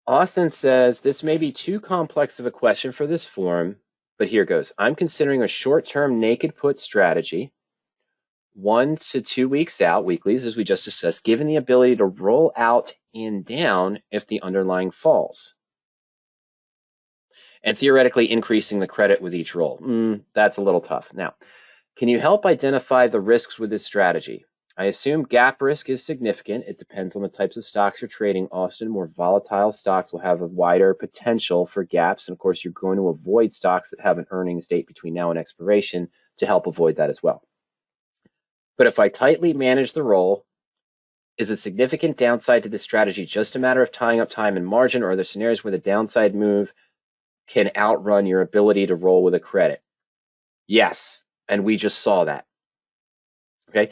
Austin says, this may be too complex of a question for this forum, but here goes. I'm considering a short-term naked put strategy, 1 to 2 weeks out, weeklies, as we just discussed, given the ability to roll out and down if the underlying falls. And theoretically increasing the credit with each roll. That's a little tough. Now, can you help identify the risks with this strategy? I assume gap risk is significant. It depends on the types of stocks you're trading. Often more volatile stocks will have a wider potential for gaps. And of course, you're going to avoid stocks that have an earnings date between now and expiration to help avoid that as well. But if I tightly manage the roll, is a significant downside to this strategy just a matter of tying up time and margin, or are there scenarios where the downside move can outrun your ability to roll with a credit? Yes, and we just saw that. Okay,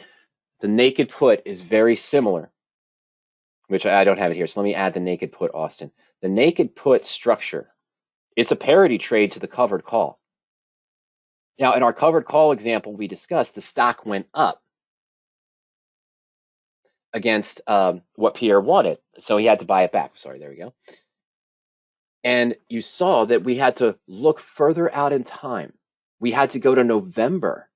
the naked put is very similar, which I don't have it here, so let me add the naked put, Austin. The naked put structure, it's a parity trade to the covered call. Now, in our covered call example we discussed, the stock went up against what Pierre wanted, so he had to buy it back. Sorry, there we go. And you saw that we had to look further out in time. We had to go to November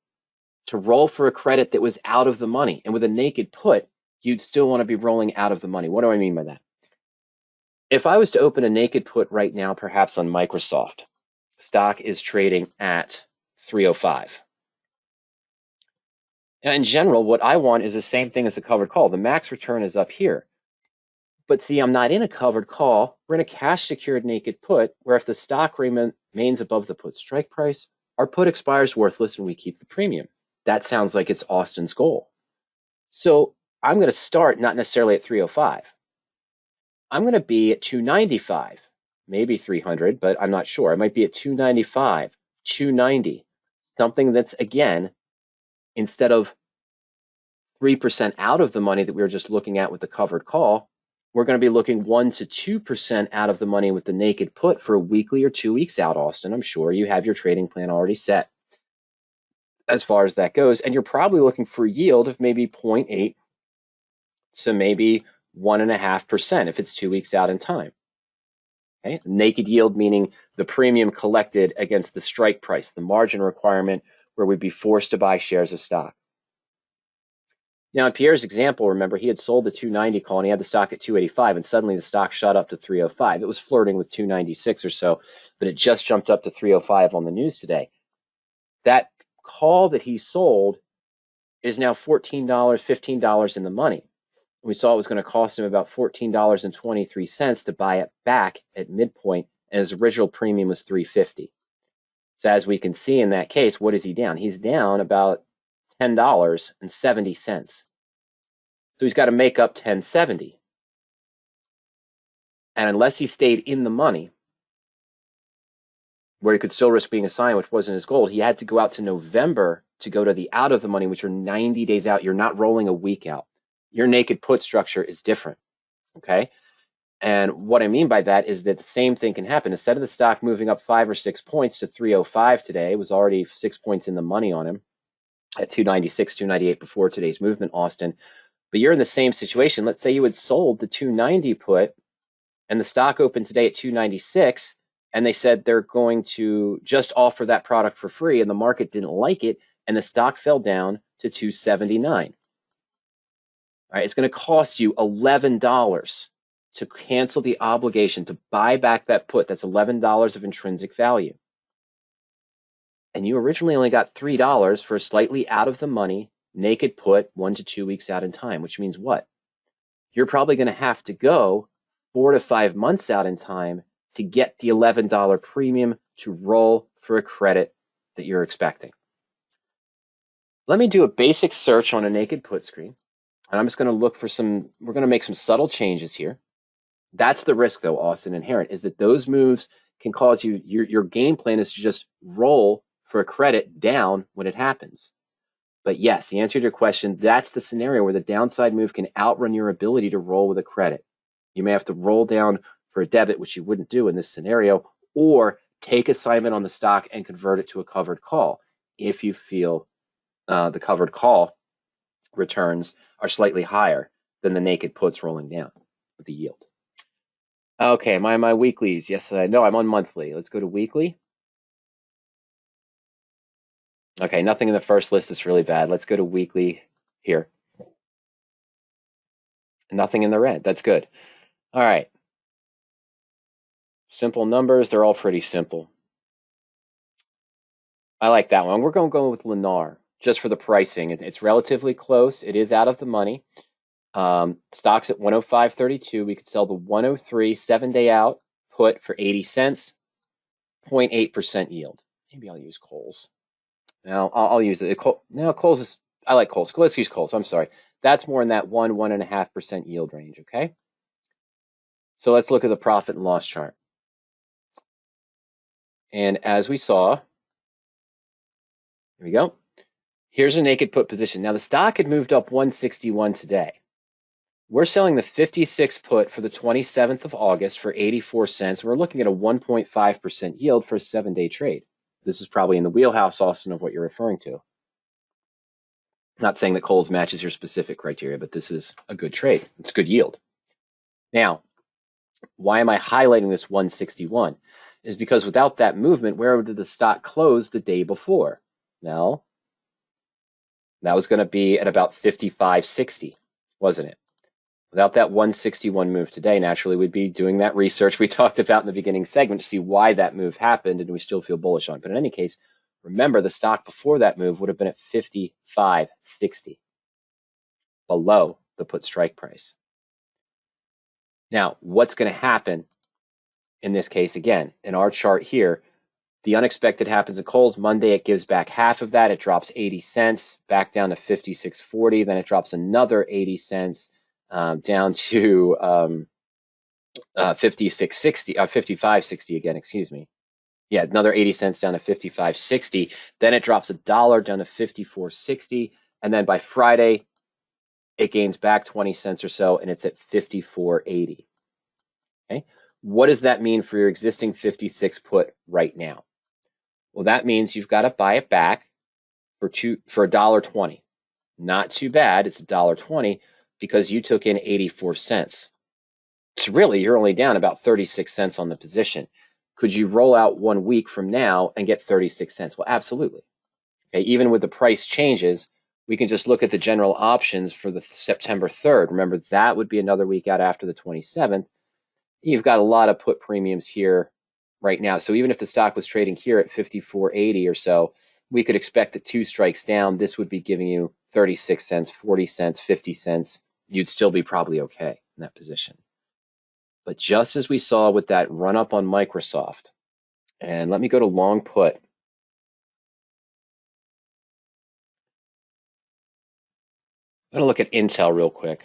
to roll for a credit that was out of the money. And with a naked put, you'd still want to be rolling out of the money. What do I mean by that? If I was to open a naked put right now, perhaps on Microsoft, stock is trading at 305. Now, in general, what I want is the same thing as a covered call. The max return is up here. But see, I'm not in a covered call. We're in a cash secured naked put, where if the stock remains above the put strike price, our put expires worthless and we keep the premium. That sounds like it's Austin's goal. So I'm going to start not necessarily at 305. I'm going to be at 295, maybe 300, but I'm not sure. I might be at 295, 290, something that's, again, instead of 3% out of the money that we were just looking at with the covered call, we're going to be looking 1 to 2% out of the money with the naked put for a weekly or 2 weeks out, Austin. I'm sure you have your trading plan already set as far as that goes. And you're probably looking for yield of maybe 0.8 to maybe 1.5% if it's 2 weeks out in time. Okay? Naked yield meaning the premium collected against the strike price, the margin requirement where we'd be forced to buy shares of stock. Now, in Pierre's example, remember, he had sold the 290 call and he had the stock at 285, and suddenly the stock shot up to 305. It was flirting with 296 or so, but it just jumped up to 305 on the news today. That call that he sold is now $14, $15 in the money. We saw it was going to cost him about $14.23 to buy it back at midpoint, and his original premium was $350. So as we can see in that case, what is he down? He's down about $10.70. So he's got to make up $10.70. And unless he stayed in the money, where he could still risk being assigned, which wasn't his goal, he had to go out to November to go to the out of the money, which are 90 days out. You're not rolling a week out. Your naked put structure is different, okay? And what I mean by that is that the same thing can happen. Instead of the stock moving up 5 or 6 points to 305 today, it was already 6 points in the money on him at 296, 298 before today's movement, Austin. But you're in the same situation. Let's say you had sold the 290 put and the stock opened today at 296, and they said they're going to just offer that product for free, and the market didn't like it, and the stock fell down to 279. All right, it's going to cost you $11 to cancel the obligation to buy back that put. That's $11 of intrinsic value. And you originally only got $3 for a slightly out of the money naked put 1 to 2 weeks out in time, which means what? You're probably going to have to go 4 to 5 months out in time to get the $11 premium to roll for a credit that you're expecting. Let me do a basic search on a naked put screen. And I'm just going to look for we're going to make some subtle changes here. That's the risk, though, Austin, inherent, is that those moves can cause your game plan is to just roll for a credit down when it happens. But yes, the answer to your question, that's the scenario where the downside move can outrun your ability to roll with a credit. You may have to roll down for a debit, which you wouldn't do in this scenario, or take assignment on the stock and convert it to a covered call if you feel the covered call returns are slightly higher than the naked puts rolling down with the yield. Okay, my weeklies. Yes, no, I'm on monthly. Let's go to weekly. Okay, nothing in the first list is really bad. Let's go to weekly here. Nothing in the red. That's good. All right. Simple numbers. They're all pretty simple. I like that one. We're going to go with Lennar just for the pricing. It's relatively close. It is out of the money. Stock's at 105.32. We could sell the 103 7-day out put for 80 cents, 0.8% yield. Maybe I'll use Kohl's. No, I'll use it. No, Kohl's is, I like Kohl's. Let's use Kohl's. I'm sorry. That's more in that 1.5% yield range, okay? So let's look at the profit and loss chart. And as we saw, here we go. Here's a naked put position. Now the stock had moved up 161 today. We're selling the 56 put for the 27th of August for 84 cents. We're looking at a 1.5% yield for a 7-day trade. This is probably in the wheelhouse, Austin, of what you're referring to. Not saying that Kohl's matches your specific criteria, but this is a good trade. It's good yield. Now, why am I highlighting this 161? Is because without that movement, where did the stock close the day before? Now, that was going to be at about 55.60, wasn't it? Without that 161 move today, naturally, we'd be doing that research we talked about in the beginning segment to see why that move happened, and we still feel bullish on it. But in any case, remember the stock before that move would have been at 55.60, below the put strike price. Now, what's going to happen in this case? Again, in our chart here, the unexpected happens at Kohl's. Monday, it gives back half of that. It drops 80 cents back down to 56.40. Then it drops another 80 cents down to 56.60, 55.60 again, excuse me. Yeah, another 80 cents down to 55.60. Then it drops $1 down to 54.60. And then by Friday, it gains back 20 cents or so, and it's at 54.80. Okay. What does that mean for your existing 56 put right now? Well, that means you've got to buy it back for $1.20. Not too bad. It's $1.20 because you took in 84 cents. So really, you're only down about 36 cents on the position. Could you roll out 1 week from now and get 36 cents? Well, absolutely. Okay, even with the price changes, we can just look at the general options for the September 3rd. Remember, that would be another week out after the 27th. You've got a lot of put premiums here right now. So even if the stock was trading here at 54.80 or so, we could expect that 2 strikes down, this would be giving you 36 cents, 40 cents, 50 cents. You'd still be probably okay in that position. But just as we saw with that run up on Microsoft, and let me go to long put. I'm going to look at Intel real quick.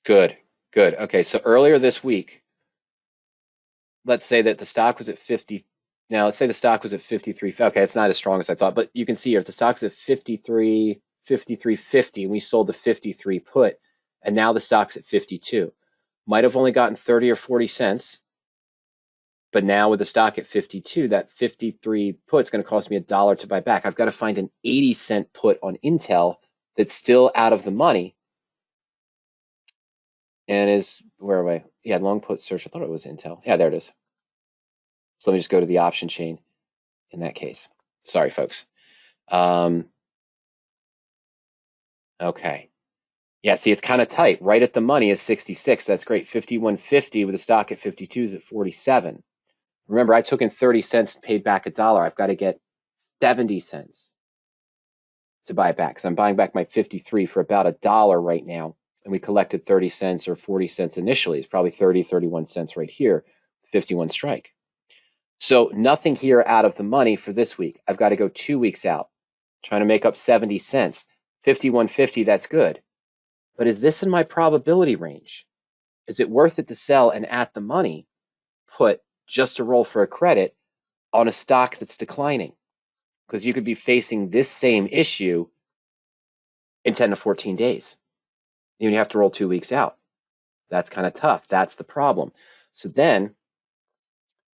Good, good. Okay, so earlier this week, let's say that the stock was at 50. Now, let's say the stock was at 53. Okay, it's not as strong as I thought, but you can see here, if the stock's at 53.50, and we sold the 53 put, and now the stock's at 52. Might have only gotten 30 or 40 cents, but now with the stock at 52, that 53 put is going to cost me $1 to buy back. I've got to find an 80-cent put on Intel that's still out of the money and is, where am I? Yeah, long put search. I thought it was Intel. Yeah, there it is. So let me just go to the option chain in that case. Sorry, folks. Okay. Yeah, see, it's kind of tight. Right at the money is 66. That's great. 51.50 with the stock at 52 is at 47. Remember, I took in 30 cents and paid back $1. I've got to get 70 cents to buy it back because I'm buying back my 53 for about $1 right now. And we collected 30 cents or 40 cents initially. It's probably 30, 31 cents right here, 51 strike. So nothing here out of the money for this week. I've got to go 2 weeks out, trying to make up 70 cents. 51.50, that's good. But is this in my probability range? Is it worth it to sell and at the money put just to roll for a credit on a stock that's declining? Because you could be facing this same issue in 10 to 14 days. You have to roll 2 weeks out. That's kind of tough. That's the problem. So then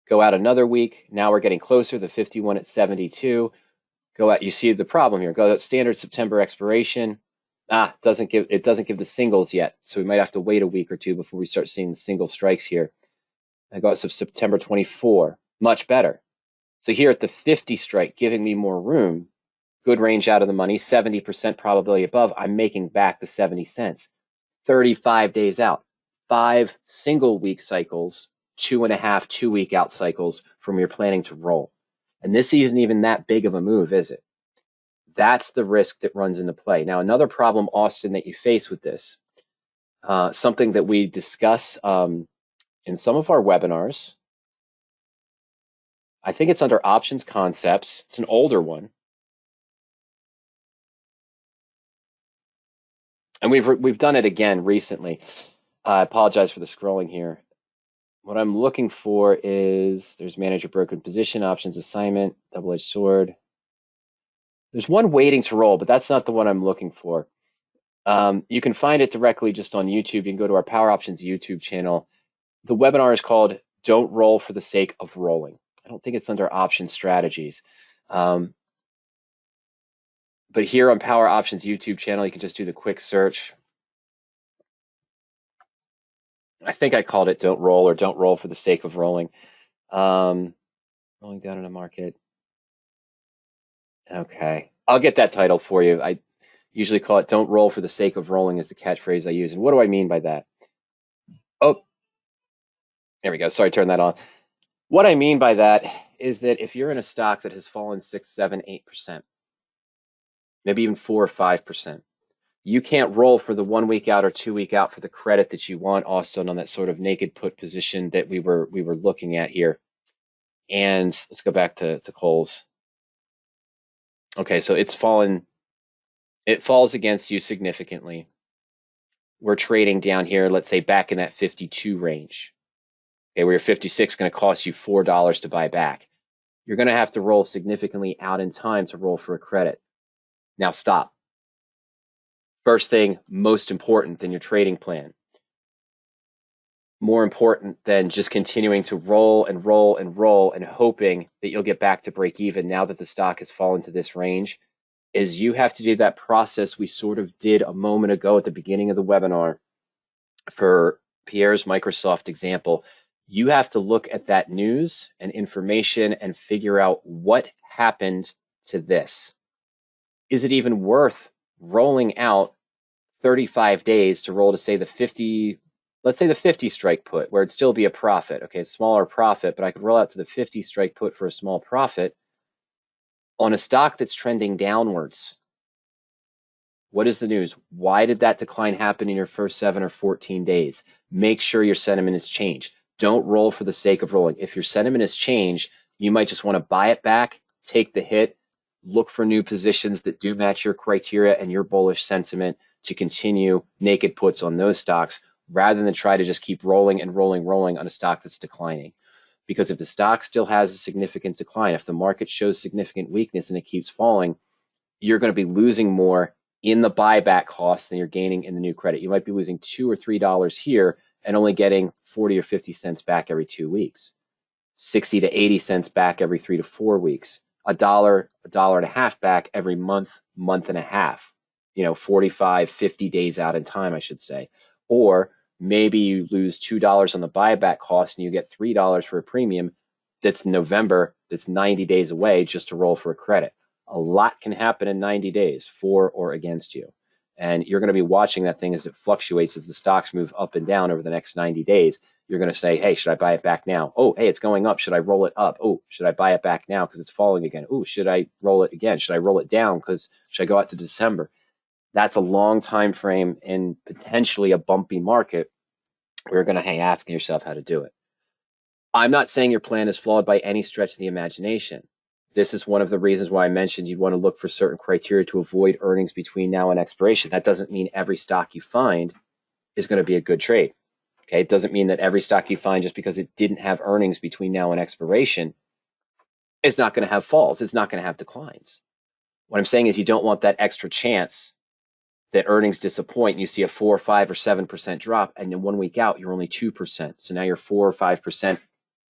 go out another week. Now we're getting closer, the 51 at 72. Go out. You see the problem here. Go out standard September expiration. Doesn't give the singles yet. So we might have to wait a week or two before we start seeing the single strikes here. I got some September 24, much better. So here at the 50 strike, giving me more room, good range out of the money, 70% probability above, I'm making back the 70 cents. 35 days out, 5 single week cycles, 2.5 2-week out cycles from your planning to roll. And this isn't even that big of a move, is it? That's the risk that runs into play. Now, another problem, Austin, that you face with this, something that we discuss in some of our webinars, I think it's under options concepts. It's an older one. And we've done it again recently. I apologize for the scrolling here. What I'm looking for is, there's manager broken position, options assignment, double-edged sword. There's one waiting to roll, but that's not the one I'm looking for. You can find it directly just on YouTube. You can go to our Power Options YouTube channel. The webinar is called Don't Roll for the Sake of Rolling. I don't think it's under option strategies. But here on Power Options YouTube channel, you can just do the quick search. I think I called it Don't Roll or Don't Roll for the Sake of Rolling. Rolling down in a market. Okay. I'll get that title for you. I usually call it Don't Roll for the Sake of Rolling is the catchphrase I use. And what do I mean by that? Oh, there we go. Sorry, turn that on. What I mean by that is that if you're in a stock that has fallen 6, 7, 8%, maybe even 4 or 5%, you can't roll for the 1 week out or 2 week out for the credit that you want, Austin, on that sort of naked put position that we were looking at here. And let's go back to Coles. Okay, so it's fallen. It falls against you significantly. We're trading down here, let's say back in that 52 range. Okay, where your 56 is going to cost you $4 to buy back. You're going to have to roll significantly out in time to roll for a credit. Now stop. First thing, most important than your trading plan. More important than just continuing to roll and roll and roll and hoping that you'll get back to break even now that the stock has fallen to this range, is you have to do that process we sort of did a moment ago at the beginning of the webinar for Pierre's Microsoft example. You have to look at that news and information and figure out what happened to this. Is it even worth rolling out 35 days to roll to say the 50, let's say the 50 strike put, where it'd still be a profit. Okay, smaller profit, but I could roll out to the 50 strike put for a small profit on a stock that's trending downwards. What is the news? Why did that decline happen in your first 7 or 14 days? Make sure your sentiment has changed. Don't roll for the sake of rolling. If your sentiment has changed, you might just want to buy it back, take the hit, look for new positions that do match your criteria and your bullish sentiment to continue naked puts on those stocks, rather than try to just keep rolling and rolling on a stock that's declining. Because if the stock still has a significant decline, if the market shows significant weakness and it keeps falling, you're going to be losing more in the buyback cost than you're gaining in the new credit. You might be losing $2 or $3 here and only getting 40 or 50 cents back every 2 weeks, 60 to 80 cents back every 3 to 4 weeks, $1, $1.50 back every month, month and a half, 45, 50 days out in time, I should say. Or maybe you lose $2 on the buyback cost and you get $3 for a premium that's November, that's 90 days away just to roll for a credit. A lot can happen in 90 days for or against you. And you're going to be watching that thing as it fluctuates, as the stocks move up and down over the next 90 days. You're going to say, hey, should I buy it back now? Oh, hey, it's going up. Should I roll it up? Oh, should I buy it back now because it's falling again? Oh, should I roll it again? Should I roll it down because should I go out to December? That's a long time frame and potentially a bumpy market where you're going to hang asking yourself how to do it. I'm not saying your plan is flawed by any stretch of the imagination. This is one of the reasons why I mentioned you'd want to look for certain criteria to avoid earnings between now and expiration. That doesn't mean every stock you find is going to be a good trade. Okay, it doesn't mean that every stock you find, just because it didn't have earnings between now and expiration, is not going to have falls. It's not going to have declines. What I'm saying is you don't want that extra chance that earnings disappoint and you see a 4, 5, or 7% drop, and then 1 week out, you're only 2%. So now you're 4 or 5%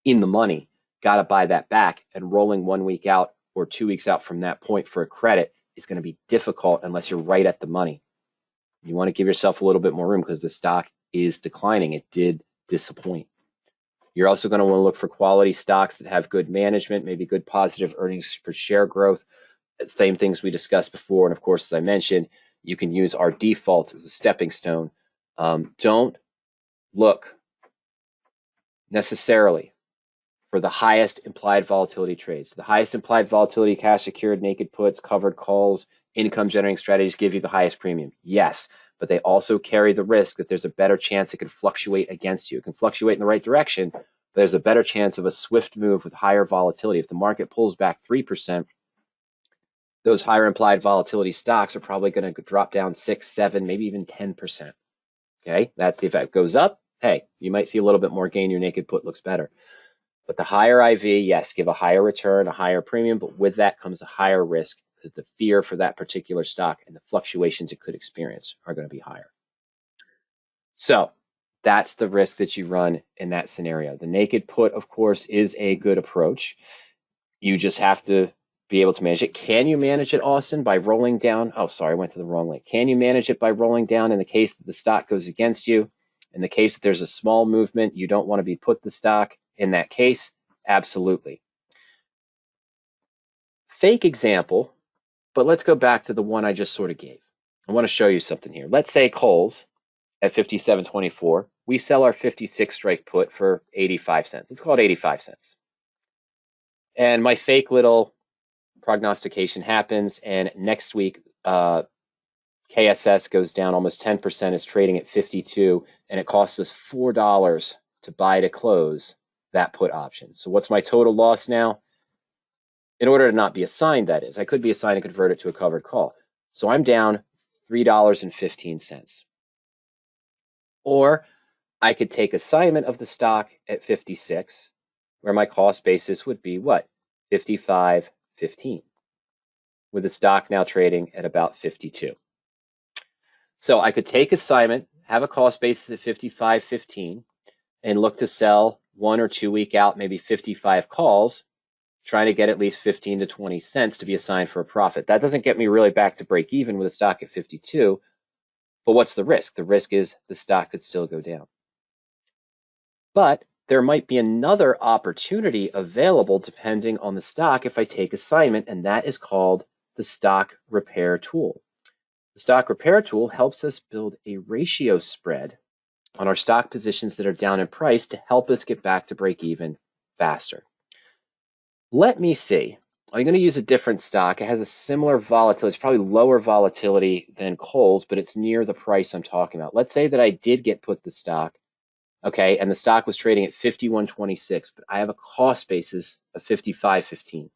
in the money. Got to buy that back, and rolling 1 week out or 2 weeks out from that point for a credit is going to be difficult unless you're right at the money. You want to give yourself a little bit more room because the stock is declining. It did disappoint. You're also going to want to look for quality stocks that have good management, maybe good positive earnings per share growth. Same things we discussed before. And of course, as I mentioned, you can use our defaults as a stepping stone. Don't look necessarily for the highest implied volatility trades. The highest implied volatility, cash secured, naked puts, covered calls, income generating strategies give you the highest premium. Yes, but they also carry the risk that there's a better chance it can fluctuate against you. It can fluctuate in the right direction, but there's a better chance of a swift move with higher volatility. If the market pulls back 3%, those higher implied volatility stocks are probably going to drop down 6, 7, maybe even 10%. Okay, that's the effect. Goes up, hey, you might see a little bit more gain. Your naked put looks better. But the higher IV, yes, give a higher return, a higher premium, but with that comes a higher risk because the fear for that particular stock and the fluctuations it could experience are going to be higher. So that's the risk that you run in that scenario. The naked put, of course, is a good approach. You just have to be able to manage it. Can you manage it, Austin, by rolling down? Oh, sorry, I went to the wrong link. Can you manage it by rolling down in the case that the stock goes against you? In the case that there's a small movement, you don't want to be put the stock. In that case, absolutely. Fake example, but let's go back to the one I just sort of gave. I want to show you something here. Let's say Kohl's at 57.24. We sell our 56 strike put for 85 cents. Let's call it 85 cents. And my fake little prognostication happens, and next week, KSS goes down almost 10%, is trading at 52, and it costs us $4 to buy to close that put option. So what's my total loss now? In order to not be assigned, that is. I could be assigned and convert it to a covered call. So I'm down $3.15. Or I could take assignment of the stock at 56, where my cost basis would be what? 55.15, with the stock now trading at about 52. So I could take assignment, have a cost basis at 55.15, and look to sell 1 or 2 week out, maybe 55 calls, trying to get at least 15 to 20 cents to be assigned for a profit. That doesn't get me really back to break even with a stock at 52, but what's the risk? The risk is the stock could still go down. But there might be another opportunity available depending on the stock if I take assignment, and that is called the stock repair tool. The stock repair tool helps us build a ratio spread on our stock positions that are down in price to help us get back to break even faster. Let me see. I'm going to use a different stock. It has a similar volatility. It's probably lower volatility than Kohl's, but it's near the price I'm talking about. Let's say that I did get put the stock, okay, and the stock was trading at 51.26, but I have a cost basis of 55.15.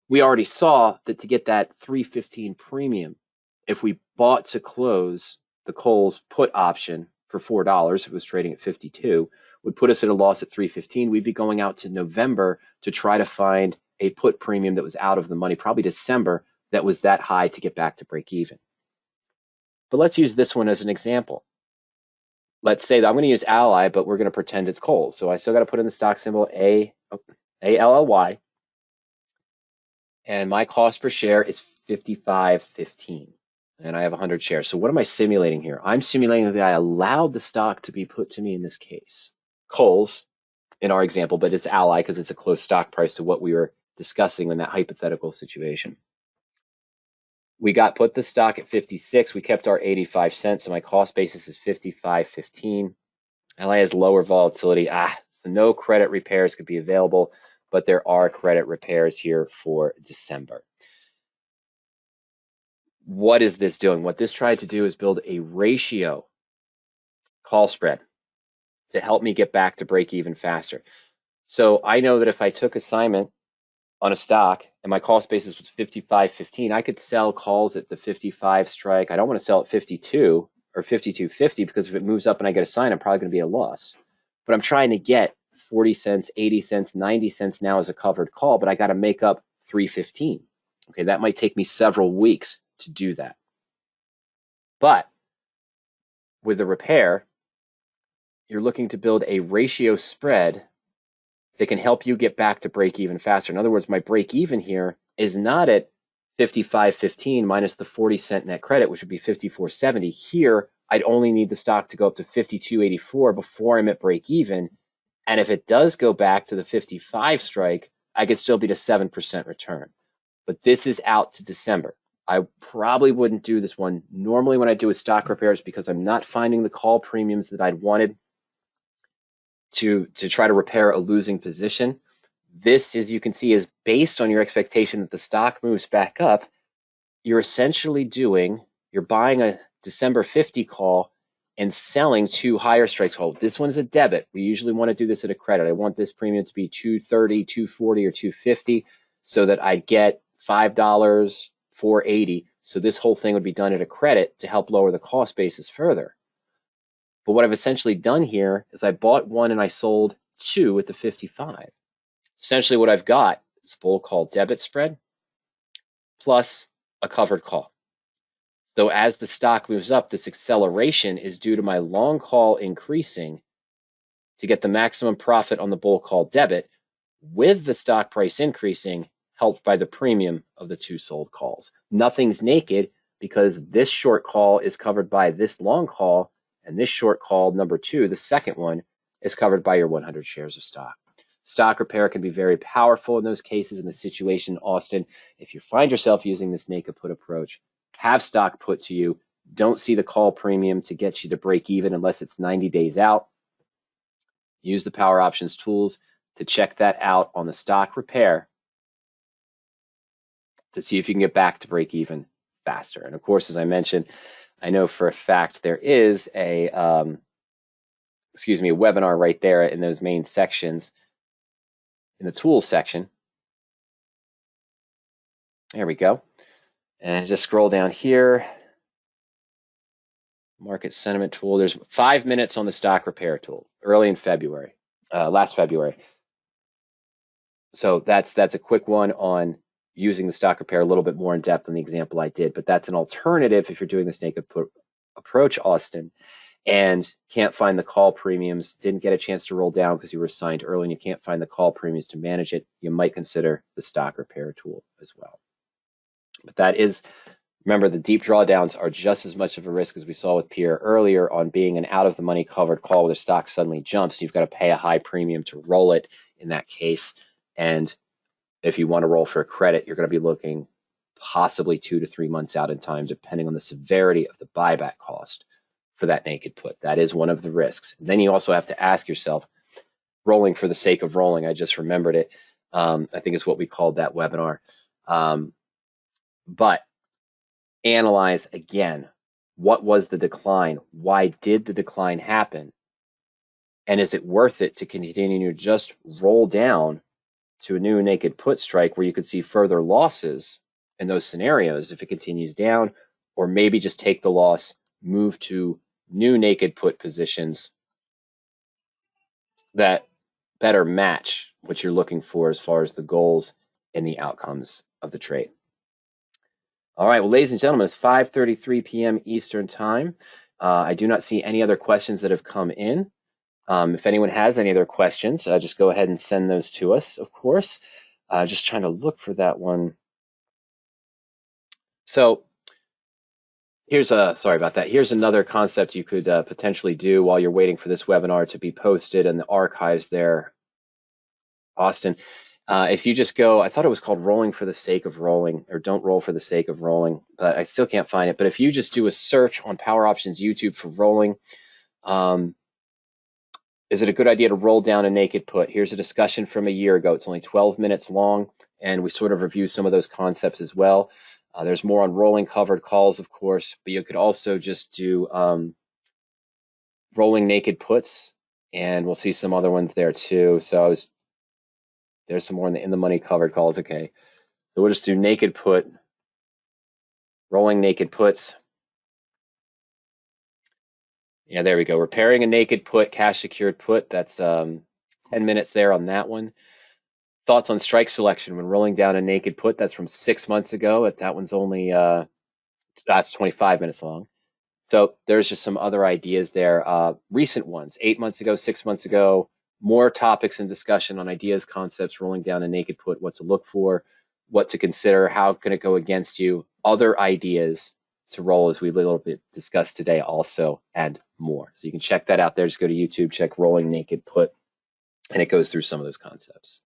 We already saw that to get that 3.15 premium, if we bought to close the Kohl's put option for $4, it was trading at 52, would put us at a loss at 3.15. We'd be going out to November to try to find a put premium that was out of the money, probably December, that was that high to get back to break even. But let's use this one as an example. Let's say that I'm going to use Ally, but we're going to pretend it's Kohl's. So I still got to put in the stock symbol ALLY. And my cost per share is 55.15. And I have 100 shares. So what am I simulating here? I'm simulating that I allowed the stock to be put to me in this case. Kohl's, in our example, but it's Ally because it's a close stock price to what we were discussing in that hypothetical situation. We got put the stock at 56. We kept our 85 cents, so my cost basis is 55.15. Ally has lower volatility. So no credit repairs could be available, but there are credit repairs here for December. What is this doing? What this tried to do is build a ratio call spread to help me get back to break even faster. So I know that if I took assignment on a stock and my cost basis was 55.15, I could sell calls at the 55 strike. I don't want to sell at 52 or 52.50 because if it moves up and I get assigned, I'm probably going to be at a loss. But I'm trying to get 40 cents, 80 cents, 90 cents now as a covered call, but I got to make up 3.15. Okay, that might take me several weeks to do that. But with the repair, you're looking to build a ratio spread that can help you get back to break even faster. In other words, my break even here is not at 55.15 minus the 40-cent net credit, which would be 54.70. Here, I'd only need the stock to go up to 52.84 before I'm at break even. And if it does go back to the 55 strike, I could still beat a 7% return. But this is out to December. I probably wouldn't do this one. Normally when I do a stock repairs, because I'm not finding the call premiums that I'd wanted to try to repair a losing position. This, as you can see, is based on your expectation that the stock moves back up. You're buying a December 50 call and selling two higher strikes call. This one's a debit. We usually want to do this at a credit. I want this premium to be $2.30, $2.40, or $2.50 so that I get $5, $4.80. So this whole thing would be done at a credit to help lower the cost basis further. But what I've essentially done here is I bought one and I sold two at the 55. Essentially what I've got is a bull call debit spread plus a covered call. So as the stock moves up, this acceleration is due to my long call increasing to get the maximum profit on the bull call debit, with the stock price increasing, helped by the premium of the two sold calls. Nothing's naked because this short call is covered by this long call, and this short call, number two, the second one, is covered by your 100 shares of stock. Stock repair can be very powerful in those cases. In the situation, Austin, if you find yourself using this naked put approach, have stock put to you, don't see the call premium to get you to break even unless it's 90 days out. Use the power options tools to check that out on the stock repair to see if you can get back to break even faster. And of course, as I mentioned, I know for a fact there is a webinar right there in those main sections, in the tools section. There we go. And just scroll down here. Market sentiment tool. There's 5 minutes on the stock repair tool, early in February, last February. So that's a quick one on using the stock repair a little bit more in depth than the example I did. But that's an alternative if you're doing this naked put approach, Austin, and can't find the call premiums, didn't get a chance to roll down because you were assigned early and you can't find the call premiums to manage it, you might consider the stock repair tool as well. But that is, remember, the deep drawdowns are just as much of a risk as we saw with Pierre earlier on being an out-of-the-money covered call where the stock suddenly jumps. You've got to pay a high premium to roll it in that case. And if you want to roll for a credit, you're going to be looking possibly 2 to 3 months out in time, depending on the severity of the buyback cost for that naked put. That is one of the risks. And then you also have to ask yourself, rolling for the sake of rolling, I just remembered it. I think it's what we called that webinar. But analyze again, what was the decline? Why did the decline happen? And is it worth it to continue to just roll down to a new naked put strike where you could see further losses in those scenarios if it continues down, or maybe just take the loss, move to new naked put positions that better match what you're looking for as far as the goals and the outcomes of the trade. All right, well, ladies and gentlemen, it's 5:33 p.m. Eastern time. I do not see any other questions that have come in. If anyone has any other questions, just go ahead and send those to us, of course. Just trying to look for that one. So sorry about that. Here's another concept you could potentially do while you're waiting for this webinar to be posted in the archives there, Austin. If you just go, I thought it was called rolling for the sake of rolling, or don't roll for the sake of rolling, but I still can't find it. But if you just do a search on Power Options YouTube for rolling, is it a good idea to roll down a naked put? Here's a discussion from a year ago. It's only 12 minutes long, and we sort of review some of those concepts as well. There's more on rolling covered calls, of course, but you could also just do rolling naked puts, and we'll see some other ones there too. So there's some more in the money covered calls. Okay, so we'll just do naked put, rolling naked puts. Yeah, there we go. Repairing a naked put, cash secured put. That's 10 minutes there on that one. Thoughts on strike selection when rolling down a naked put. That's from 6 months ago. That one's only, that's 25 minutes long. So there's just some other ideas there. Recent ones, 8 months ago, 6 months ago, more topics and discussion on ideas, concepts, rolling down a naked put, what to look for. what to consider, how can it go against you, other ideas to roll as we a little bit discussed today also, and more. So you can check that out there. Just go to YouTube, check Rolling Naked Put, and it goes through some of those concepts.